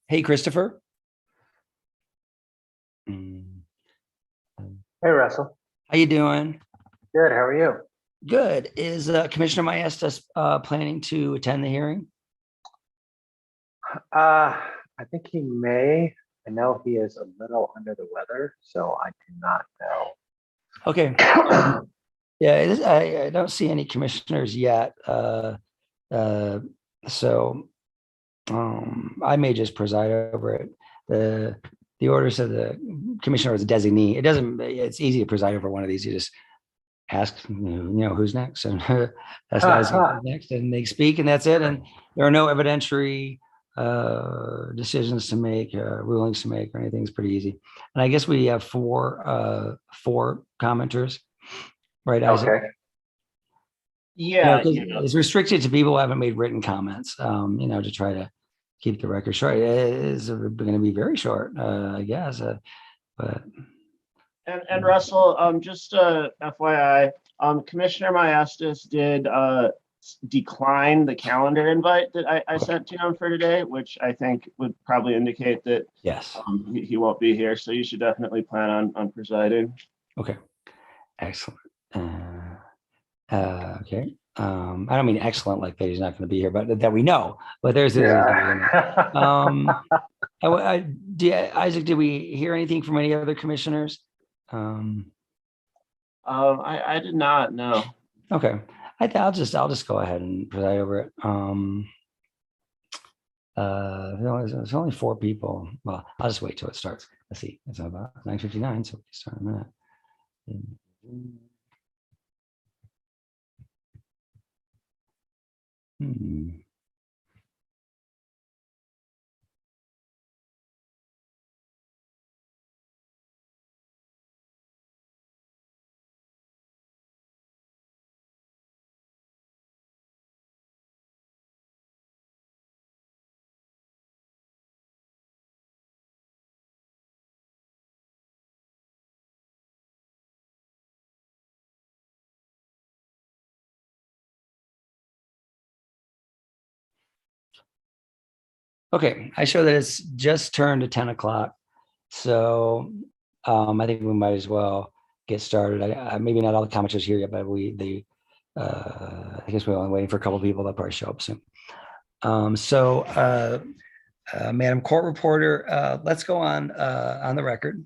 Hey, Christopher. Mm, Hey Russell. How you doing? Good. How are you? Good. Is Commissioner Maestas planning to attend the hearing? I think he may. I know he is a little under the weather, so I do not Okay. know. Yeah, I don't see any commissioners yet. Uh, so I may just preside over it. The the orders of the commissioner as a designee. It doesn't. It's easy to preside over one of these. You just ask, who's next, and ask guys who's next, and they speak, and that's it. And there are no evidentiary decisions to make, rulings to make, or anything. It's pretty easy. And I guess we have four commenters, right, Isaac? Okay. Yeah, Because it's restricted to people who haven't made written comments. To try to keep the record short. It is going to be very short, I guess. But and Russell, just FYI, Commissioner Maestas did decline the calendar invite that I sent to him for today, which I think would probably indicate that yes, he won't be here. So you should definitely plan on presiding. okay, excellent. Okay. I don't mean excellent like that he's not going to be here, but that we know. But there's Yeah. Isaac, did we hear anything from any other commissioners? I did not know. Okay. I'll just go ahead and preside over it. There's only four people. Well, I'll just wait till it starts. Let's see. It's about 9:59, so we can start in a minute. Hmm. Okay, I show that it's just turned to 10 o'clock. So I think we might as well get started. Maybe not all the commenters here yet, but I guess we're only waiting for a couple of people that probably show up soon. Madam Court Reporter, let's go on the record,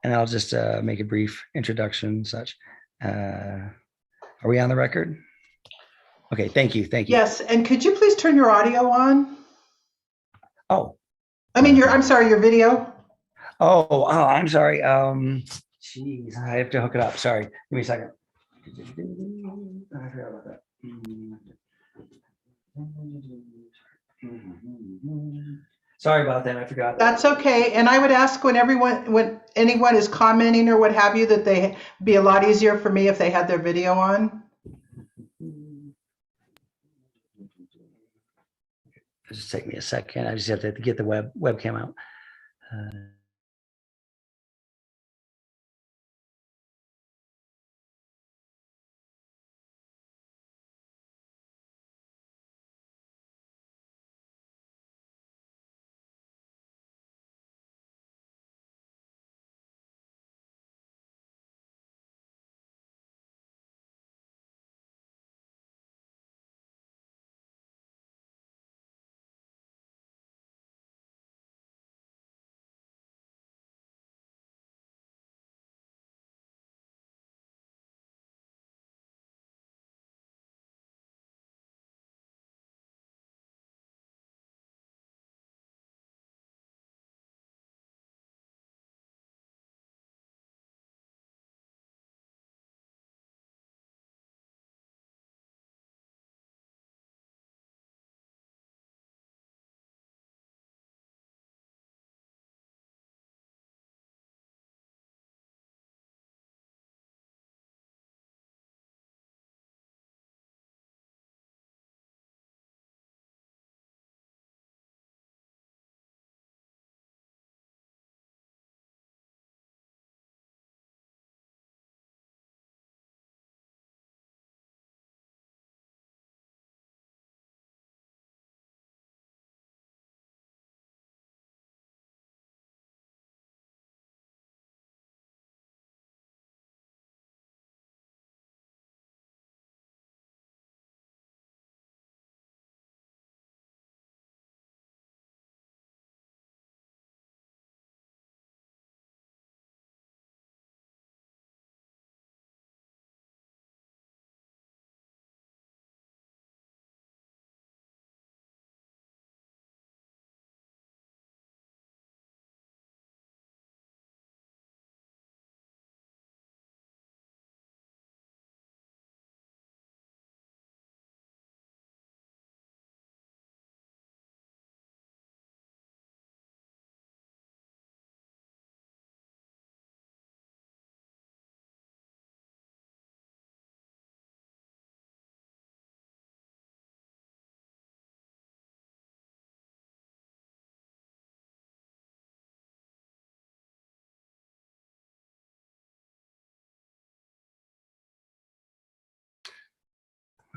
and I'll just make a brief introduction and such. Are we on the record? Okay, thank you. Yes, and could you please turn your audio on? Oh, I'm sorry, your video. I'm sorry. Geez, I have to hook it up. Sorry, give me a second. I forgot about that. Sorry about that. I forgot. That's okay. And I would ask when anyone is commenting or what have you, that they be a lot easier for me if they had their video on. It'll just take me a second. I just have to get the webcam out.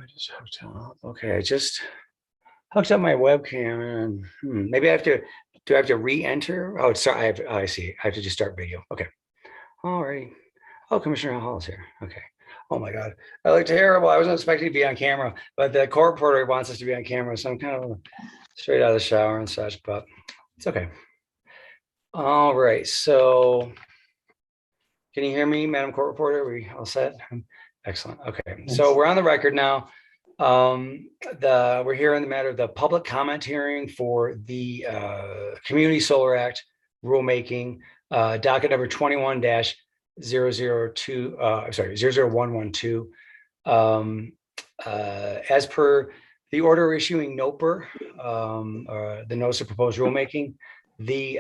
I just hooked up. Okay, I just hooked up my webcam and maybe I have to, do I have to re-enter? Oh, sorry, I see. I have to just start video. Okay. All right. Oh, Commissioner Hall is here. Okay. Oh my God. I look terrible. I wasn't expecting to be on camera, but the court reporter wants us to be on camera. So I'm kind of straight out of the shower and such, but it's okay. All right. So can you hear me, Madam Court Reporter? Are we all set? Excellent. Okay. So we're on the record now. We're here in the matter of the public comment hearing for the Community Solar Act rulemaking, docket number 21-002, 00112. As per the order issuing NOPR, the notice of proposed rulemaking, the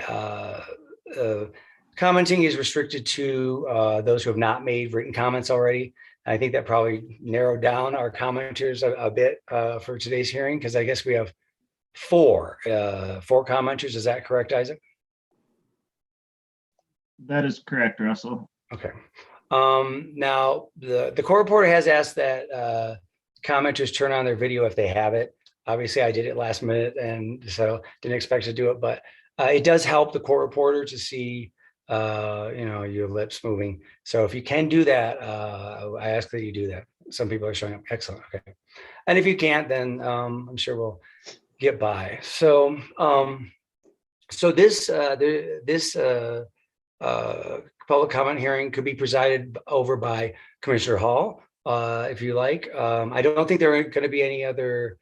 commenting is restricted to those who have not made written comments already. I think that probably narrowed down our commenters a bit for today's hearing, because I guess we have four commenters. Is that correct, Isaac? That is correct, Russell. Okay. Now, the court reporter has asked that commenters turn on their video if they have it. Obviously, I did it last minute, and so didn't expect to do it, but it does help the court reporter to see your lips moving. So if you can do that, I ask that you do that. Some people are showing up. Excellent. Okay. And if you can't, then I'm sure we'll get by. So this public comment hearing could be presided over by Commissioner Hall, if you like. I don't think there are going to be any other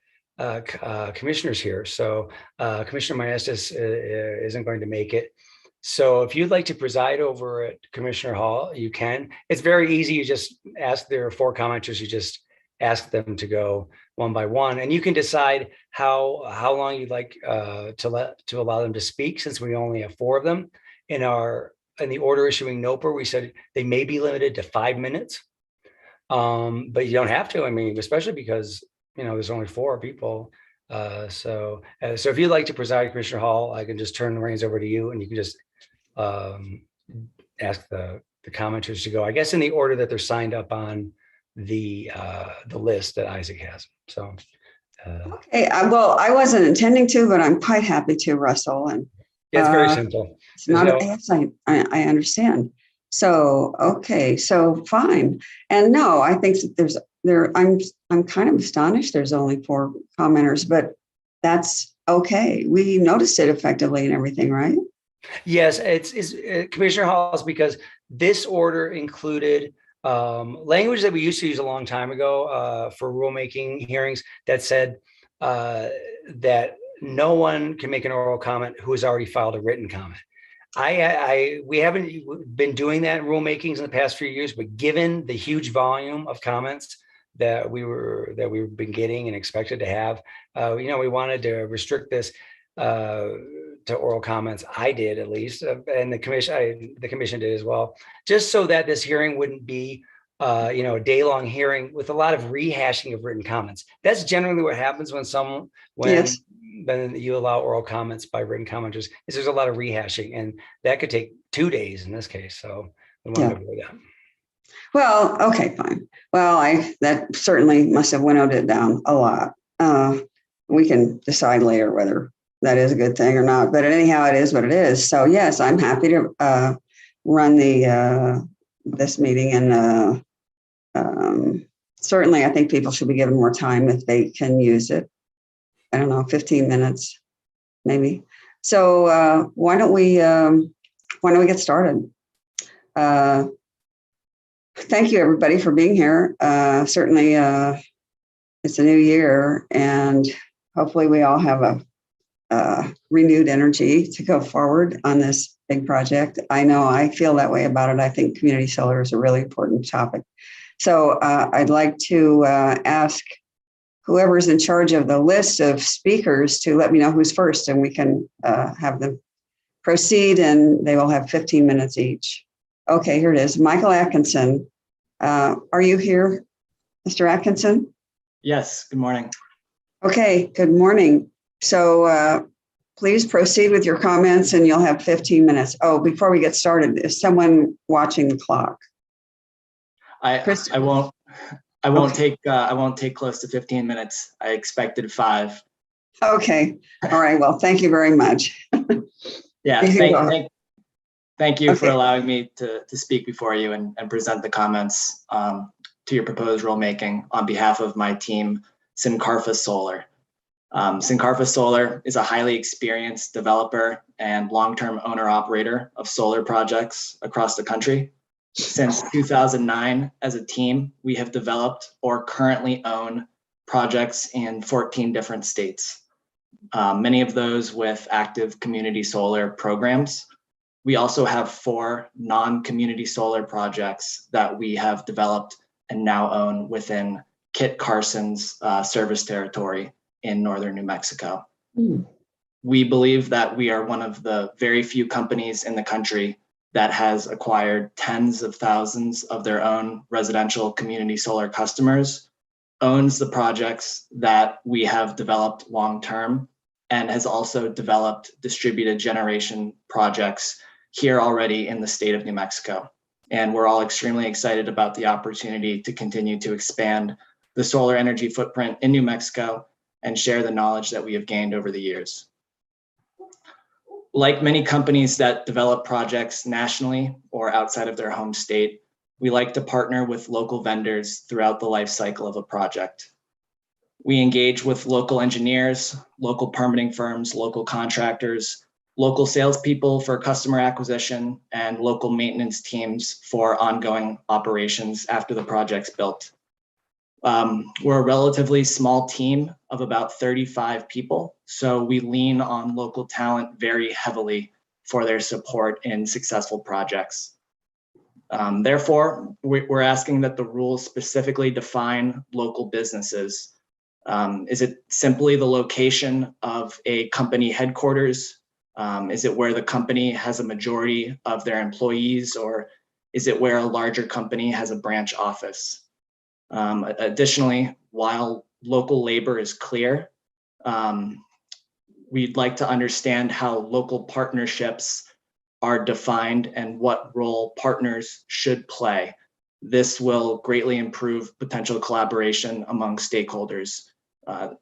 commissioners here. So Commissioner Maestas isn't going to make it. So if you'd like to preside over it, Commissioner Hall, you can. It's very easy. You just ask, there are four commenters, you just ask them to go one by one, and you can decide how long you'd like to allow them to speak, since we only have four of them. In the order issuing NOPR, we said they may be limited to 5 minutes, but you don't have to. I mean, especially because there's only four people. So if you'd like to preside, Commissioner Hall, I can just turn the reins over to you, and you can just ask the commenters to go, I guess, in the order that they're signed up on the list that Isaac has. So okay, well, I wasn't intending to, but I'm quite happy to, Russell. And yeah, it's very simple. it's not. Yes, I understand. So okay, so fine. And no, I think that I'm kind of astonished. There's only four commenters, but that's okay. We noticed it effectively and everything, right? Yes, it's Commissioner Hall's, because this order included language that we used to use a long time ago for rulemaking hearings that said that no one can make an oral comment who has already filed a written comment. We haven't been doing that in rulemakings in the past few years, but given the huge volume of comments that we've been getting and expected to have, we wanted to restrict this to oral comments. I did, at least, and the commission did as well, just so that this hearing wouldn't be a day-long hearing with a lot of rehashing of written comments. That's generally what happens when Yes. when you allow oral comments by written commenters, is there's a lot of rehashing, and that could take 2 days in this case. So we want to avoid that. Well, okay, fine. Well, that certainly must have winnowed it down a lot. We can decide later whether that is a good thing or not, but anyhow, it is what it is. So yes, I'm happy to run this meeting, and certainly I think people should be given more time if they can use it. I don't know, 15 minutes, maybe. So why don't we get started? Thank you, everybody, for being here. Certainly, it's a new year, and hopefully we all have a renewed energy to go forward on this big project. I know I feel that way about it. I think community solar is a really important topic. So I'd like to ask whoever's in charge of the list of speakers to let me know who's first, and we can have them proceed, and they will have 15 minutes each. Okay, here it is. Michael Atkinson. Are you here, Mr. Atkinson? Yes, good morning. Okay, good morning. So please proceed with your comments, and you'll have 15 minutes. Oh, before we get started, is someone watching the clock? I I won't take close to 15 minutes. I expected 5. Okay. All right. Well, thank you very much. Yeah, You can go. thank you for Okay. allowing me to speak before you and present the comments to your proposed rulemaking on behalf of my team, Sincarfa Solar. Sincarfa Solar is a highly experienced developer and long-term owner-operator of solar projects across the country. Since 2009, as a team, we have developed or currently own projects in 14 different states, many of those with active community solar programs. We also have 4 non-community solar projects that we have developed and now own within Kit Carson's service territory in northern New Mexico. We believe that we are one of the very few companies in the country that has acquired tens of thousands of their own residential community solar customers, owns the projects that we have developed long-term, and has also developed distributed generation projects here already in the state of New Mexico. And we're all extremely excited about the opportunity to continue to expand the solar energy footprint in New Mexico and share the knowledge that we have gained over the years. Like many companies that develop projects nationally or outside of their home state, we like to partner with local vendors throughout the life cycle of a project. We engage with local engineers, local permitting firms, local contractors, local salespeople for customer acquisition, and local maintenance teams for ongoing operations after the project's built. We're a relatively small team of about 35 people, so we lean on local talent very heavily for their support in successful projects. Therefore, we're asking that the rules specifically define local businesses. Is it simply the location of a company headquarters? Is it where the company has a majority of their employees, or is it where a larger company has a branch office? Additionally, while local labor is clear, we'd like to understand how local partnerships are defined and what role partners should play. This will greatly improve potential collaboration among stakeholders.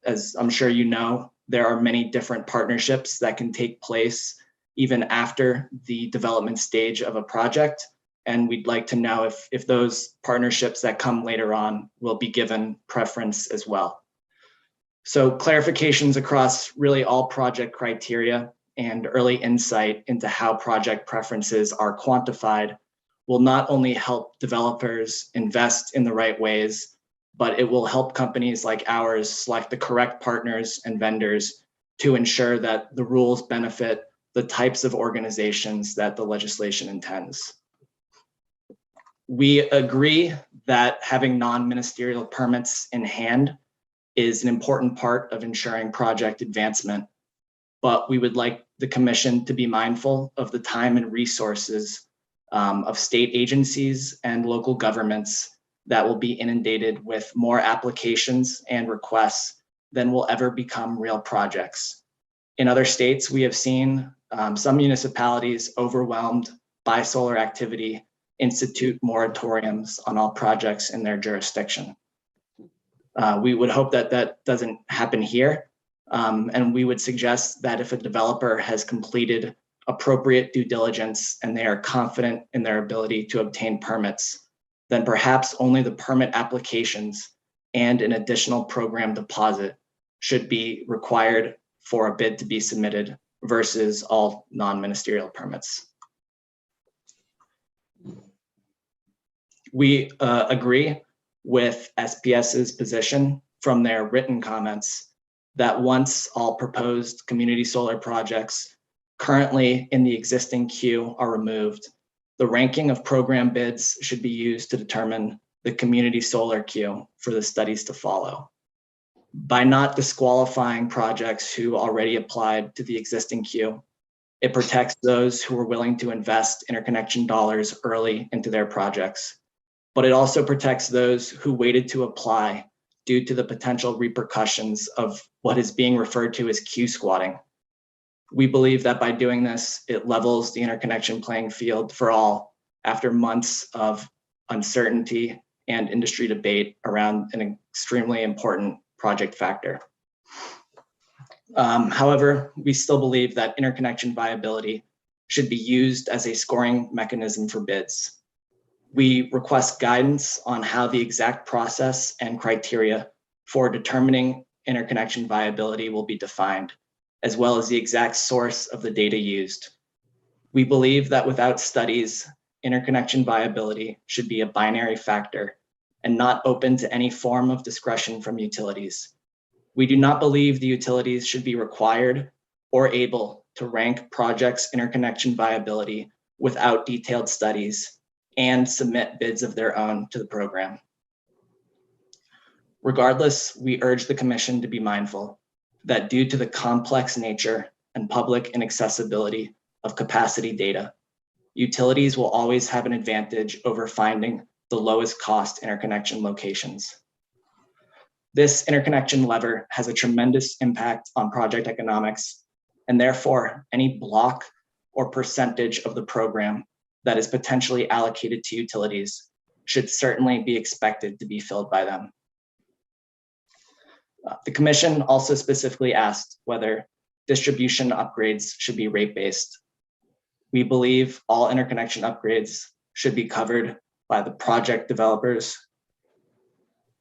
As I'm sure you know, there are many different partnerships that can take place even after the development stage of a project. And we'd like to know if those partnerships that come later on will be given preference as well. So clarifications across really all project criteria and early insight into how project preferences are quantified will not only help developers invest in the right ways, but it will help companies like ours select the correct partners and vendors to ensure that the rules benefit the types of organizations that the legislation intends. We agree that having non-ministerial permits in hand is an important part of ensuring project advancement, but we would like the commission to be mindful of the time and resources of state agencies and local governments that will be inundated with more applications and requests than will ever become real projects. In other states, we have seen some municipalities overwhelmed by solar activity institute moratoriums on all projects in their jurisdiction. We would hope that that doesn't happen here. And we would suggest that if a developer has completed appropriate due diligence and they are confident in their ability to obtain permits, then perhaps only the permit applications and an additional program deposit should be required for a bid to be submitted versus all non-ministerial permits. We agree with SPS's position from their written comments that once all proposed community solar projects currently in the existing queue are removed, the ranking of program bids should be used to determine the community solar queue for the studies to follow. By not disqualifying projects who already applied to the existing queue, it protects those who are willing to invest interconnection dollars early into their projects, but it also protects those who waited to apply due to the potential repercussions of what is being referred to as queue squatting. We believe that by doing this, it levels the interconnection playing field for all after months of uncertainty and industry debate around an extremely important project factor. However, we still believe that interconnection viability should be used as a scoring mechanism for bids. We request guidance on how the exact process and criteria for determining interconnection viability will be defined, as well as the exact source of the data used. We believe that without studies, interconnection viability should be a binary factor and not open to any form of discretion from utilities. We do not believe the utilities should be required or able to rank projects' interconnection viability without detailed studies and submit bids of their own to the program. Regardless, we urge the Commission to be mindful that due to the complex nature and public inaccessibility of capacity data, utilities will always have an advantage over finding the lowest cost interconnection locations. This interconnection lever has a tremendous impact on project economics, and therefore any block or percentage of the program that is potentially allocated to utilities should certainly be expected to be filled by them. The Commission also specifically asked whether distribution upgrades should be rate-based. We believe all interconnection upgrades should be covered by the project developers.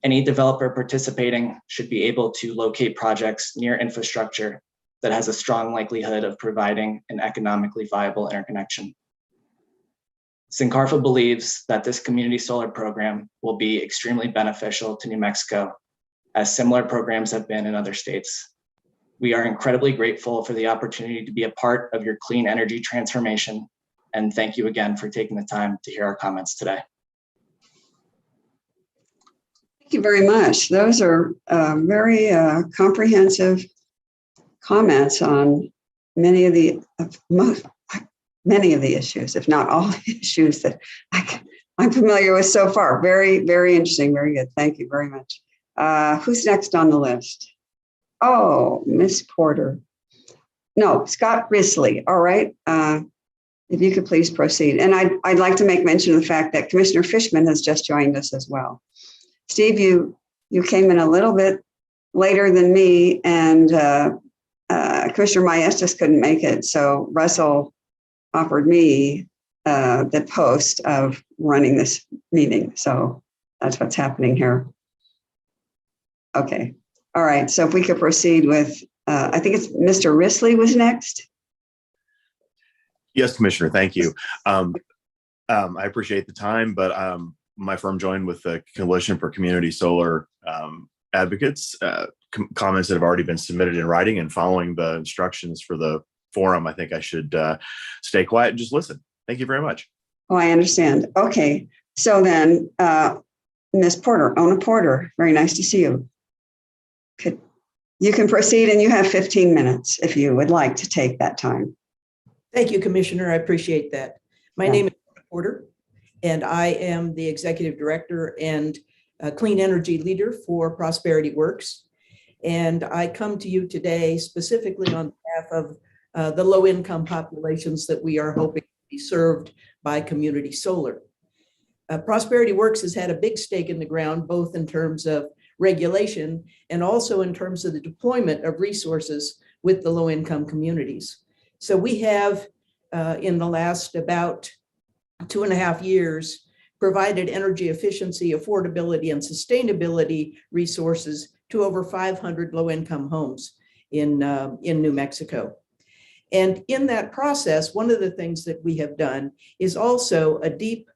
Any developer participating should be able to locate projects near infrastructure that has a strong likelihood of providing an economically viable interconnection. Sincarfa believes that this community solar program will be extremely beneficial to New Mexico, as similar programs have been in other states. We are incredibly grateful for the opportunity to be a part of your clean energy transformation, and thank you again for taking the time to hear our comments today. Thank you very much. Those are very comprehensive comments on many of the issues, if not all the issues that I'm familiar with so far. Very, very interesting. Very good. Thank you very much. Who's next on the list? Oh, Miss Porter. No, Scott Risley. All right. If you could please proceed. And I'd like to make mention of the fact that Commissioner Fishman has just joined us as well. Steve, you came in a little bit later than me, and Commissioner Maestas couldn't make it. So Russell offered me the post of running this meeting. So that's what's happening here. Okay. All right. So if we could proceed with, I think it's Mr. Risley was next. Yes, Commissioner. Thank you. I appreciate the time, but my firm joined with the Coalition for Community Solar Advocates. Comments that have already been submitted in writing, and following the instructions for the forum, I think I should stay quiet and just listen. Thank you very much. Oh, I understand. Okay. So then, Ms. Porter, Ona Porter, very nice to see you. You can proceed, and you have 15 minutes if you would like to take that time. Thank you, Commissioner. I appreciate that. My name is Ona Porter, and I am the Executive Director and Clean Energy Leader for Prosperity Works. And I come to you today specifically on behalf of the low-income populations that we are hoping to be served by community solar. Prosperity Works has had a big stake in the ground, both in terms of regulation and also in terms of the deployment of resources with the low-income communities. So we have, in the last about 2.5 years, provided energy efficiency, affordability, and sustainability resources to over 500 low-income homes in New Mexico. And in that process, one of the things that we have done is also a deep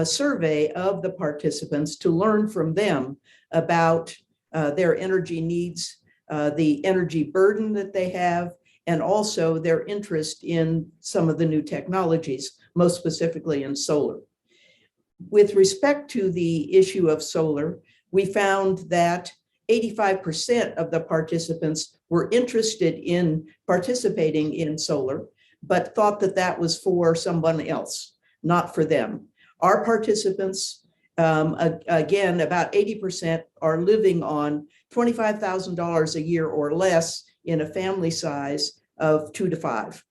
survey of the participants to learn from them about their energy needs, the energy burden that they have, and also their interest in some of the new technologies, most specifically in solar. With respect to the issue of solar, we found that 85% of the participants were interested in participating in solar, but thought that that was for someone else, not for them. Our participants, again, about 80% are living on $25,000 a year or less in a family size of 2 to 5.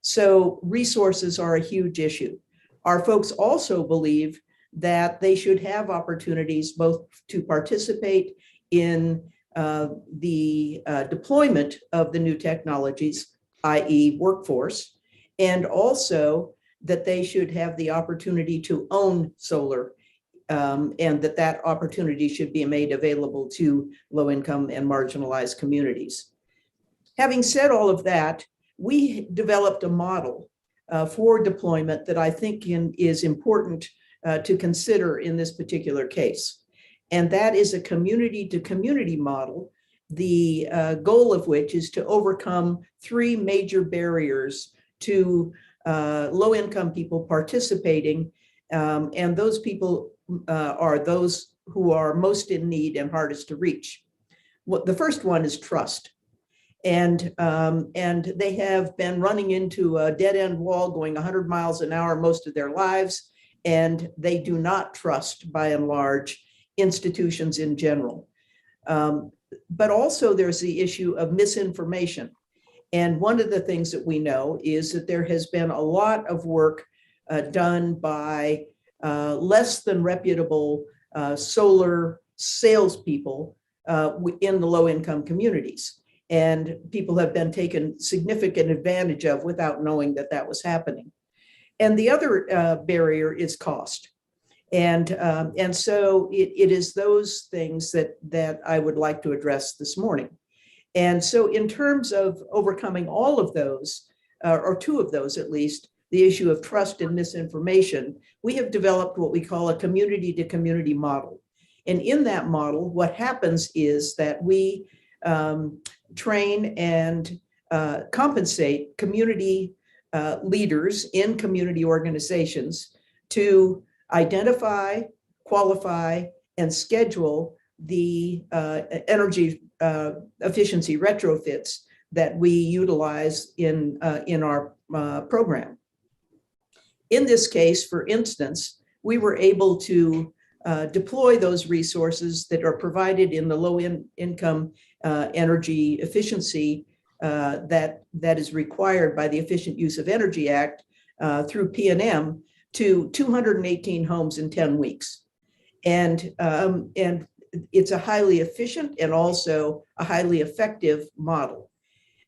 So resources are a huge issue. Our folks also believe that they should have opportunities both to participate in the deployment of the new technologies, i.e. workforce, and also that they should have the opportunity to own solar, and that opportunity should be made available to low-income and marginalized communities. Having said all of that, we developed a model for deployment that I think is important to consider in this particular case. And that is a community-to-community model, the goal of which is to overcome 3 major barriers to low-income people participating, and those people are those who are most in need and hardest to reach. The first one is trust. And they have been running into a dead-end wall going 100 miles an hour most of their lives, and they do not trust, by and large, institutions in general. But also there's the issue of misinformation. And one of the things that we know is that there has been a lot of work done by less than reputable solar salespeople in the low-income communities. And people have been taken significant advantage of without knowing that that was happening. And the other barrier is cost. And so it is those things that I would like to address this morning. And so in terms of overcoming all of those, or 2 of those at least, the issue of trust and misinformation, we have developed what we call a community-to-community model. And in that model, what happens is that we train and compensate community leaders in community organizations to identify, qualify, and schedule the energy efficiency retrofits that we utilize in our program. In this case, for instance, we were able to deploy those resources that are provided in the low-income energy efficiency that is required by the Efficient Use of Energy Act through P&M to 218 homes in 10 weeks. And it's a highly efficient and also a highly effective model.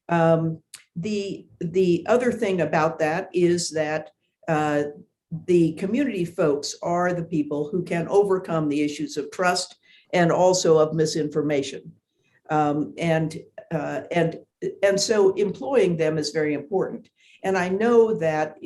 The other thing about that is that the community folks are the people who can overcome the issues of trust and also of misinformation. And so employing them is very important. And I know that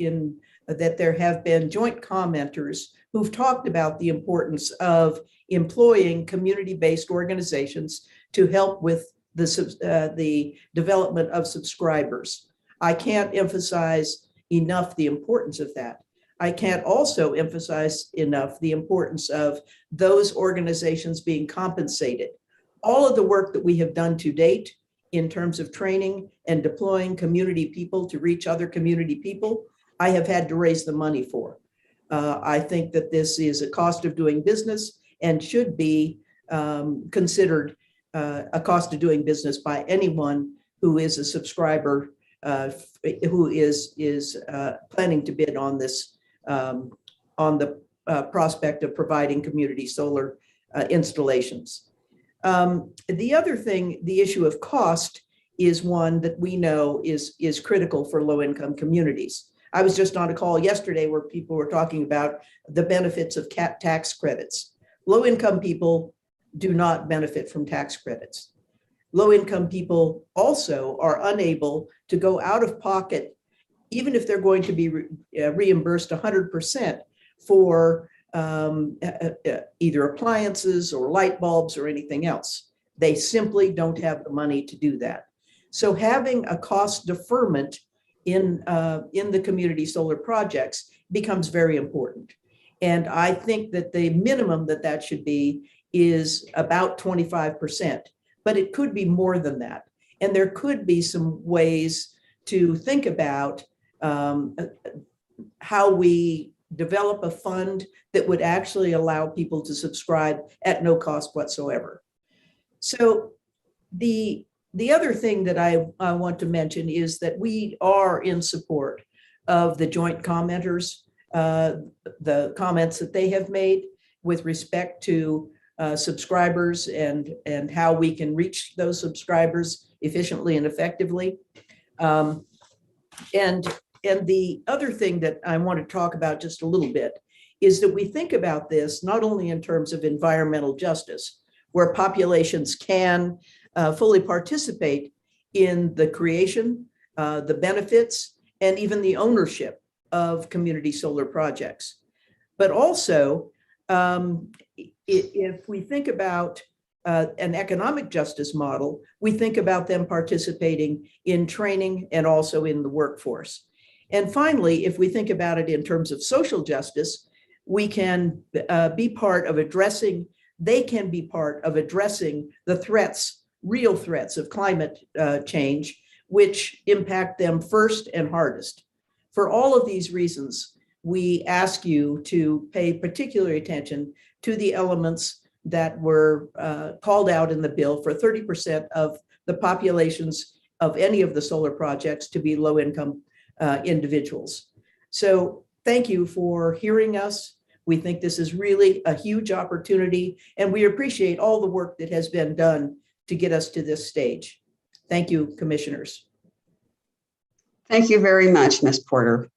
that there have been joint commenters who've talked about the importance of employing community-based organizations to help with the development of subscribers. I can't emphasize enough the importance of that. I can't also emphasize enough the importance of those organizations being compensated. All of the work that we have done to date in terms of training and deploying community people to reach other community people, I have had to raise the money for. I think that this is a cost of doing business and should be considered a cost of doing business by anyone who is a subscriber, who is planning to bid on this, on the prospect of providing community solar installations. The other thing, the issue of cost, is one that we know is critical for low-income communities. I was just on a call yesterday where people were talking about the benefits of tax credits. Low-income people do not benefit from tax credits. Low-income people also are unable to go out of pocket, even if they're going to be reimbursed 100% for either appliances or light bulbs or anything else. They simply don't have the money to do that. So having a cost deferment in the community solar projects becomes very important. And I think that the minimum that should be is about 25%, but it could be more than that. And there could be some ways to think about how we develop a fund that would actually allow people to subscribe at no cost whatsoever. So the other thing that I want to mention is that we are in support of the joint commenters the comments that they have made with respect to subscribers and how we can reach those subscribers efficiently and effectively. And the other thing that I want to talk about just a little bit is that we think about this not only in terms of environmental justice, where populations can fully participate in the creation, the benefits, and even the ownership of community solar projects. But also, if we think about an economic justice model, we think about them participating in training and also in the workforce. And finally, if we think about it in terms of social justice, we can be part of addressing, they can be part of addressing the threats, real threats of climate change, which impact them first and hardest. For all of these reasons, we ask you to pay particular attention to the elements that were called out in the bill for 30% of the populations of any of the solar projects to be low-income individuals. So thank you for hearing us. We think this is really a huge opportunity, and we appreciate all the work that has been done to get us to this stage. Thank you, commissioners. Thank you very much, Ms. Porter.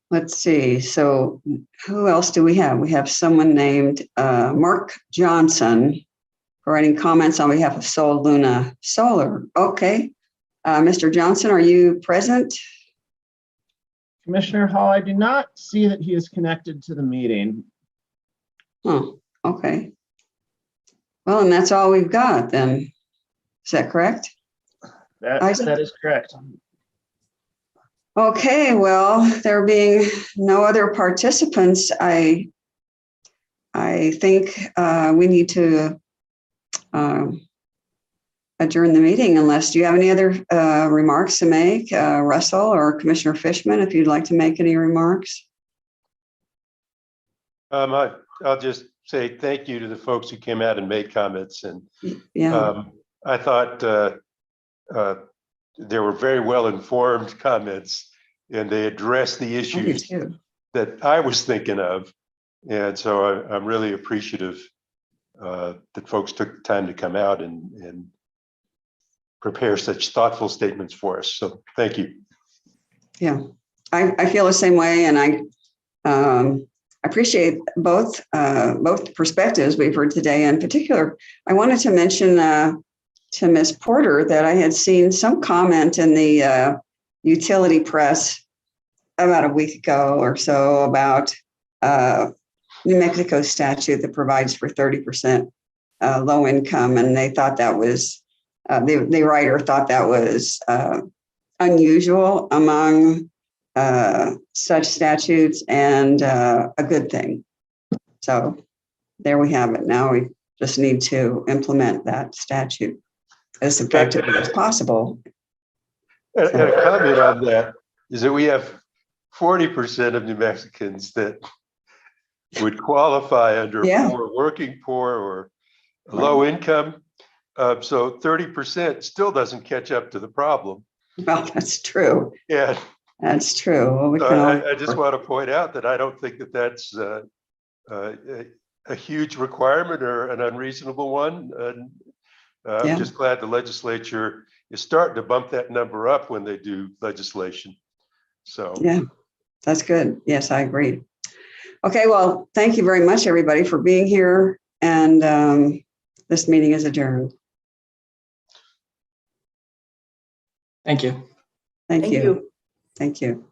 Let's see. So who else do we have? We have someone named Mark Johnson providing comments on behalf of Sol Luna Solar. Okay. Mr. Johnson, are you present? Commissioner Hall, I do not see that he is connected to the meeting. Oh, okay. Well, and that's all we've got then. Is that correct? That is correct. Okay, well, there being no other participants, I think we need to adjourn the meeting unless, do you have any other remarks to make, Russell or Commissioner Fishman, if you'd like to make any remarks? I'll just say thank you to the folks who came out and made comments. And Yeah. I thought there were very well-informed comments, and they addressed the issues that I was thinking of. And so I'm really appreciative that folks took the time to come out and prepare such thoughtful statements for us. So thank you. Yeah, I feel the same way, and I appreciate both perspectives we've heard today. In particular, I wanted to mention to Ms. Porter that I had seen some comment in the utility press about a week ago or so about New Mexico statute that provides for 30% low income, and they thought that was the writer thought that was unusual among such statutes and a good thing. So there we have it. Now we just need to implement that statute as effectively as possible. And a comment on that is that we have 40% of New Mexicans that would qualify under poor, working poor, or low income. So 30% still doesn't catch up to the problem. Well, that's true. Yeah, that's true. Well, we I just want to point out that I don't think that that's a huge requirement or an unreasonable one. And I'm just glad the legislature is starting to bump that number up when they do legislation. So yeah, that's good. Yes, I agree. Okay, well, thank you very much, everybody, for being here. And this meeting is adjourned. Thank you. Thank you. Thank you.